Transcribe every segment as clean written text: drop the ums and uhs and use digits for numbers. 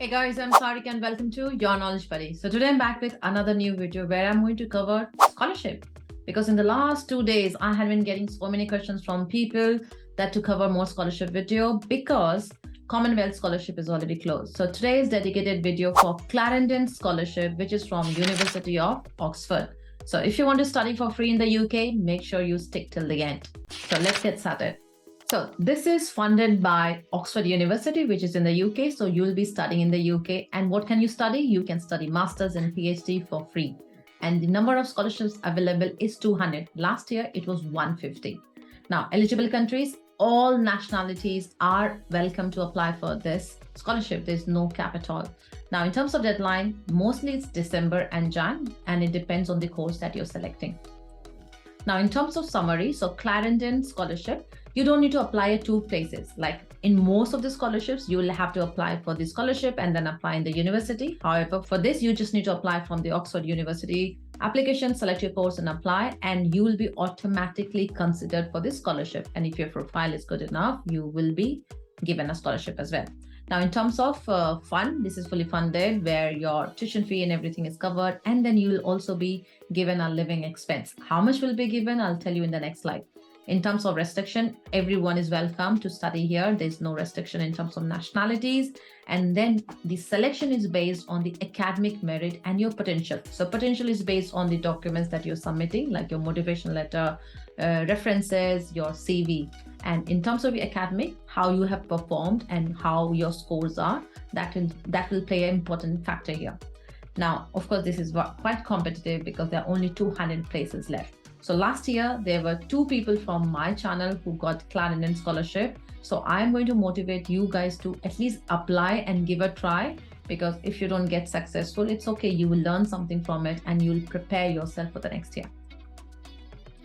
Hey guys, I'm Sarik and welcome to Your Knowledge Buddy. So today I'm back with another new video where I'm going to cover scholarship. Because in the last 2 days, I have been getting so many questions from people that to cover more scholarship video because Commonwealth Scholarship is already closed. So today is dedicated video for Clarendon Scholarship, which is from University of Oxford. So if you want to study for free in the UK, make sure you stick till the end. So let's get started. So this is funded by Oxford University, which is in the UK. So you'll be studying in the UK. And what can you study? You can study Masters and PhD for free. And the number of scholarships available is 200. Last year, it was 150. Now, eligible countries, all nationalities are welcome to apply for this scholarship. There's no cap at all. Now, in terms of deadline, mostly it's December and Jan, and it depends on the course that you're selecting. Now, in terms of summary, so Clarendon Scholarship, you don't need to apply at two places. Like in most of the scholarships, you will have to apply for the scholarship and then apply in the university. However, for this, you just need to apply from the Oxford University application, select your course and apply, and you will be automatically considered for this scholarship. And if your profile is good enough, you will be given a scholarship as well. Now, in terms of fund, this is fully funded where your tuition fee and everything is covered. And then you will also be given a living expense. How much will be given? I'll tell you in the next slide. In terms of restriction, everyone is welcome to study here. There's no restriction in terms of nationalities. And then the selection is based on the academic merit and your potential. So potential is based on the documents that you're submitting, like your motivation letter, references, your CV. And in terms of your academic, how you have performed and how your scores are, that will play an important factor here. Now, of course, this is quite competitive because there are only 200 places left. So last year, there were 2 people from my channel who got Clarendon Scholarship. So I'm going to motivate you guys to at least apply and give a try, because if you don't get successful, it's okay. You will learn something from it and you'll prepare yourself for the next year.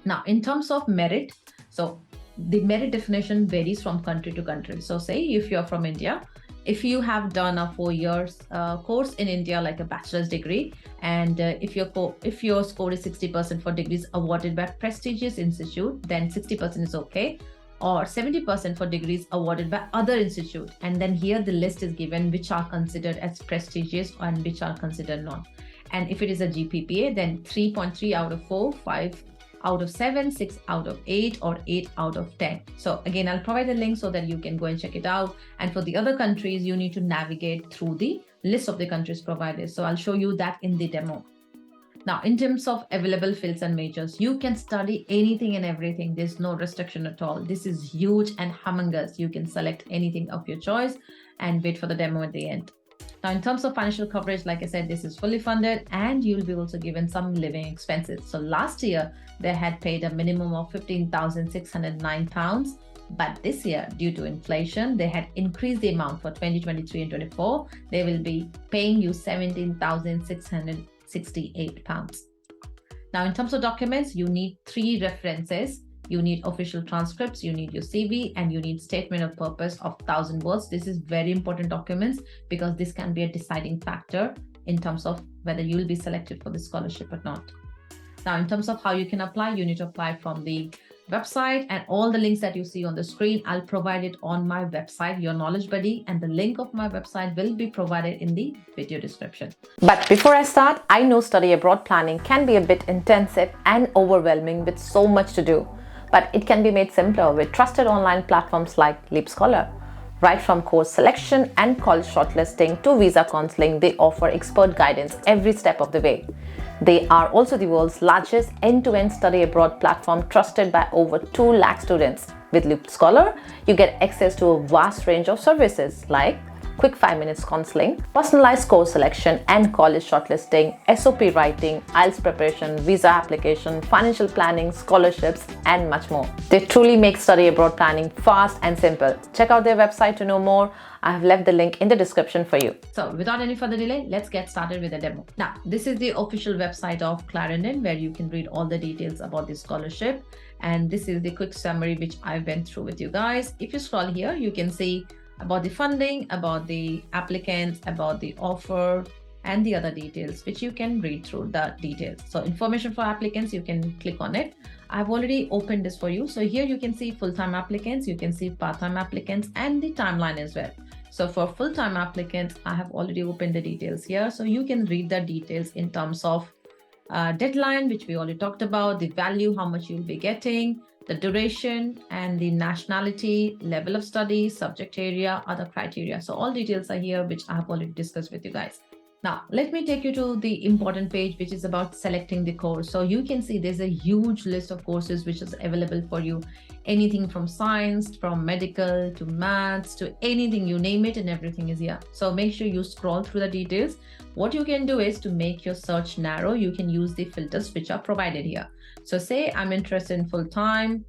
Now, in terms of merit, so the merit definition varies from country to country. So say if you're from India, if you have done a 4 years course in India, like a bachelor's degree, and if your score is 60% for degrees awarded by prestigious institute, then 60% is okay, or 70% for degrees awarded by other institute. And then here the list is given which are considered as prestigious and which are considered not. And if it is a GPPA, then 3.3 out of 4, 5 out of 7, 6 out of 8, or 8 out of 10. So again, I'll provide a link so that you can go and check it out. And for the other countries, you need to navigate through the list of the countries provided. So I'll show you that in the demo. Now, in terms of available fields and majors, you can study anything and everything. There's no restriction at all. This is huge and humongous. You can select anything of your choice and wait for the demo at the end. Now, in terms of financial coverage, like I said, this is fully funded and you'll be also given some living expenses. So last year, they had paid a minimum of £15,609. But this year, due to inflation, they had increased the amount for 2023 and 24. They will be paying you £17,668. Now, in terms of documents, you need 3 references. You need official transcripts, you need your CV, and you need statement of purpose of 1,000 words. This is very important documents because this can be a deciding factor in terms of whether you will be selected for the scholarship or not. Now, in terms of how you can apply, you need to apply from the website, and all the links that you see on the screen, I'll provide it on my website, Your Knowledge Buddy, and the link of my website will be provided in the video description. But before I start, I know study abroad planning can be a bit intensive and overwhelming with so much to do. But it can be made simpler with trusted online platforms like Leap Scholar. Right from course selection and college shortlisting to visa counseling, they offer expert guidance every step of the way. They are also the world's largest end-to-end study abroad platform, trusted by over 2 lakh students. With Leap Scholar, you get access to a vast range of services like quick 5 minutes counseling, personalized course selection and college shortlisting, SOP writing, IELTS preparation, visa application, financial planning, scholarships, and much more. They truly make study abroad planning fast and simple. Check out their website to know more. I have left the link in the description for you. So without any further delay, let's get started with the demo. Now, this is the official website of Clarendon where you can read all the details about the scholarship. And this is the quick summary which I went through with you guys. If you scroll here, you can see about the funding, about the applicants, about the offer, and the other details, which you can read through the details. So information for applicants, you can click on it. I've already opened this for you. So here you can see full-time applicants, you can see part-time applicants, and the timeline as well. So for full-time applicants, I have already opened the details here. So you can read the details in terms of deadline, which we already talked about, the value, how much you'll be getting, the duration, and the nationality, level of study, subject area, other criteria. So all details are here, which I have already discussed with you guys. Now, let me take you to the important page, which is about selecting the course. So you can see there's a huge list of courses which is available for you. Anything from science, from medical, to maths, to anything, you name it, and everything is here. So make sure you scroll through the details. What you can do is to make your search narrow, you can use the filters which are provided here. So say I'm interested in full-time.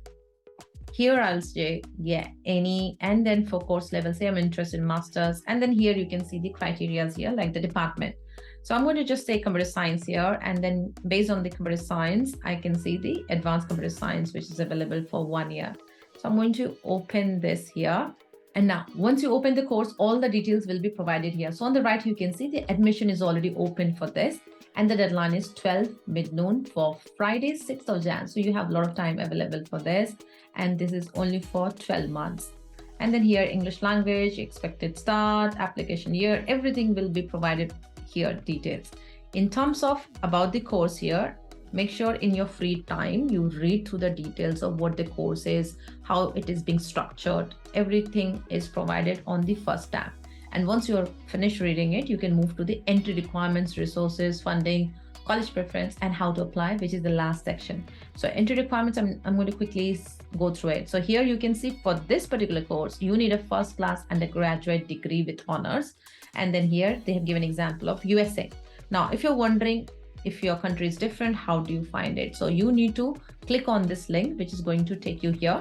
Here I'll say, yeah, any, and then for course level, say I'm interested in masters, and then here you can see the criteria here, like the department. So I'm going to just say computer science here, and then based on the computer science, I can see the advanced computer science, which is available for 1 year. So I'm going to open this here. And now, once you open the course, all the details will be provided here. So on the right, you can see the admission is already open for this, and the deadline is 12 mid-noon for Friday, 6th of Jan. So you have a lot of time available for this, and this is only for 12 months. And then here, English language, expected start, application year, everything will be provided here, details. In terms of about the course here, make sure in your free time, you read through the details of what the course is, how it is being structured. Everything is provided on the first tab. And once you're finished reading it, you can move to the entry requirements, resources, funding, college preference, and how to apply, which is the last section. So entry requirements, I'm going to quickly go through it. So here you can see for this particular course, you need a first class undergraduate degree with honors. And then here they have given example of USA. Now, if you're wondering if your country is different, how do you find it? So you need to click on this link, which is going to take you here.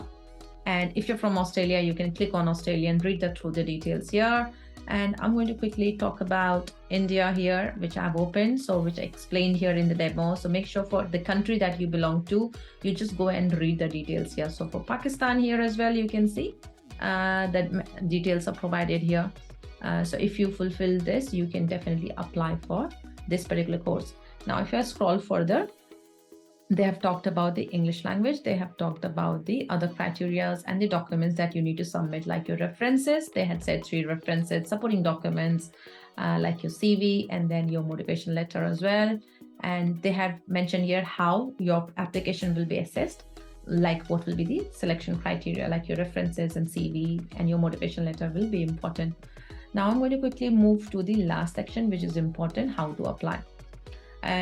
And if you're from Australia, you can click on Australia and read through the details here. And I'm going to quickly talk about India here, which I've opened, so which I explained here in the demo. So make sure for the country that you belong to, you just go and read the details here. So for Pakistan here as well, you can see that details are provided here. So if you fulfill this, you can definitely apply for this particular course. Now, if I scroll further, they have talked about the English language. They have talked about the other criteria and the documents that you need to submit, like your references. They had said 3 references, supporting documents, like your CV, and then your motivation letter as well. And they have mentioned here how your application will be assessed, like what will be the selection criteria, like your references and CV and your motivation letter will be important. Now I'm going to quickly move to the last section, which is important, how to apply.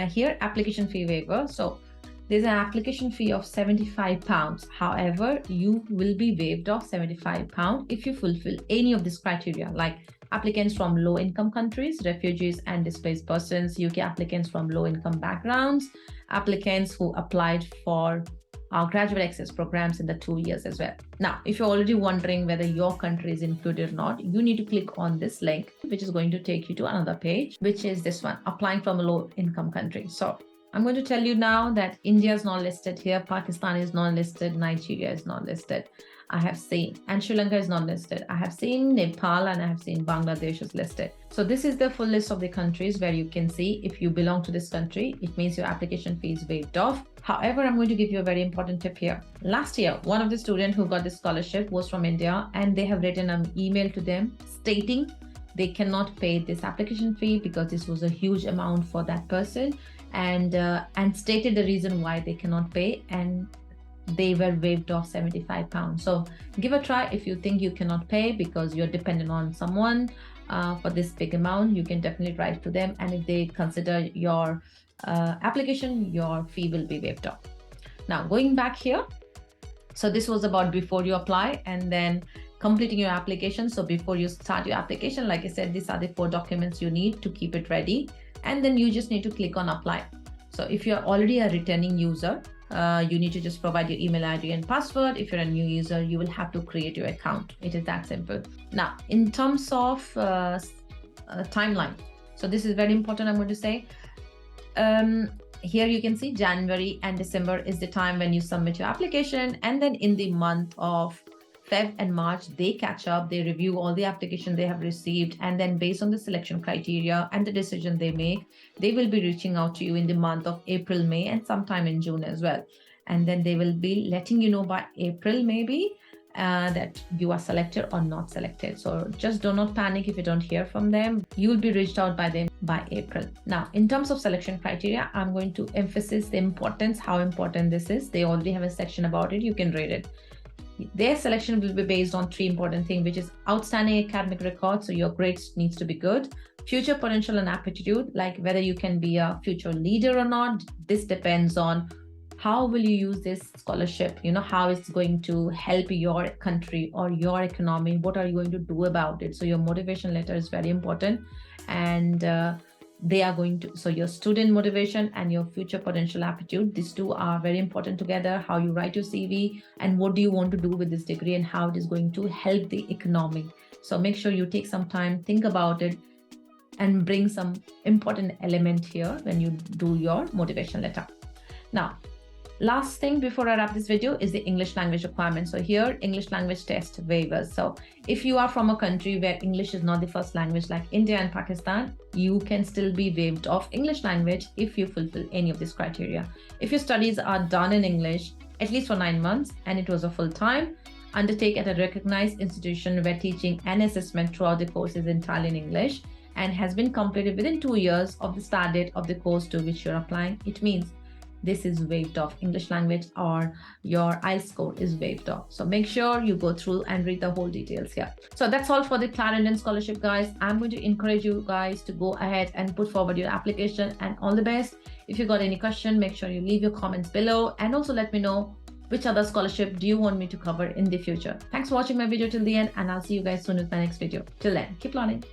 Here, application fee waiver. So there's an application fee of £75. However, you will be waived off £75 if you fulfill any of this criteria, like applicants from low-income countries, refugees and displaced persons, UK applicants from low-income backgrounds, applicants who applied for our graduate access programs in the 2 years as well. Now, if you're already wondering whether your country is included or not, you need to click on this link, which is going to take you to another page, which is this one, applying from a low-income country. So I'm going to tell you now that India is not listed here, Pakistan is not listed, Nigeria is not listed. I have seen, and Sri Lanka is not listed. I have seen Nepal and I have seen Bangladesh is listed. So this is the full list of the countries where you can see if you belong to this country, it means your application fee is waived off. However, I'm going to give you a very important tip here. Last year, one of the students who got this scholarship was from India, and they have written an email to them stating they cannot pay this application fee because this was a huge amount for that person, and stated the reason why they cannot pay, and they were waived off £75. So give a try. If you think you cannot pay because you're dependent on someone for this big amount, you can definitely write to them, and if they consider your application, your fee will be waived off. Now, going back here, so this was about before you apply and then completing your application. So before you start your application, like I said, these are the 4 documents you need to keep it ready, and then you just need to click on apply. So if you're already a returning user, you need to just provide your email ID and password. If you're a new user, you will have to create your account. It is that simple. Now, in terms of timeline, so this is very important, I'm going to say. Here you can see January and December is the time when you submit your application, and then in the month of Feb and March, they catch up, they review all the application they have received, and then based on the selection criteria and the decision they make, they will be reaching out to you in the month of April, May, and sometime in June as well. And then they will be letting you know by April maybe that you are selected or not selected. So just do not panic if you don't hear from them. You will be reached out by them by April. Now, in terms of selection criteria, I'm going to emphasize the importance, how important this is. They already have a section about it. You can read it. Their selection will be based on 3 important things, which is outstanding academic record. So your grades needs to be good. Future potential and aptitude, like whether you can be a future leader or not. This depends on how will you use this scholarship, how it's going to help your country or your economy. What are you going to do about it? So your motivation letter is very important. And they are going to, so your student motivation and your future potential aptitude, these two are very important together. How you write your CV and what do you want to do with this degree and how it is going to help the economy. So make sure you take some time, think about it, and bring some important element here when you do your motivation letter. Now, last thing before I wrap this video is the English language requirement. So here, English language test waivers. So if you are from a country where English is not the first language like India and Pakistan, you can still be waived off English language if you fulfill any of this criteria. If your studies are done in English, at least for 9 months, and it was a full time, undertake at a recognized institution where teaching and assessment throughout the course is entirely in English and has been completed within 2 years of the start date of the course to which you're applying, it means this is waived off. English language or your IELTS score is waived off. So make sure you go through and read the whole details here. So that's all for the Clarendon Scholarship, guys. I'm going to encourage you guys to go ahead and put forward your application, and all the best. If you got any question, make sure you leave your comments below, and also let me know which other scholarship do you want me to cover in the future. Thanks for watching my video till the end, and I'll see you guys soon with my next video. Till then, keep learning.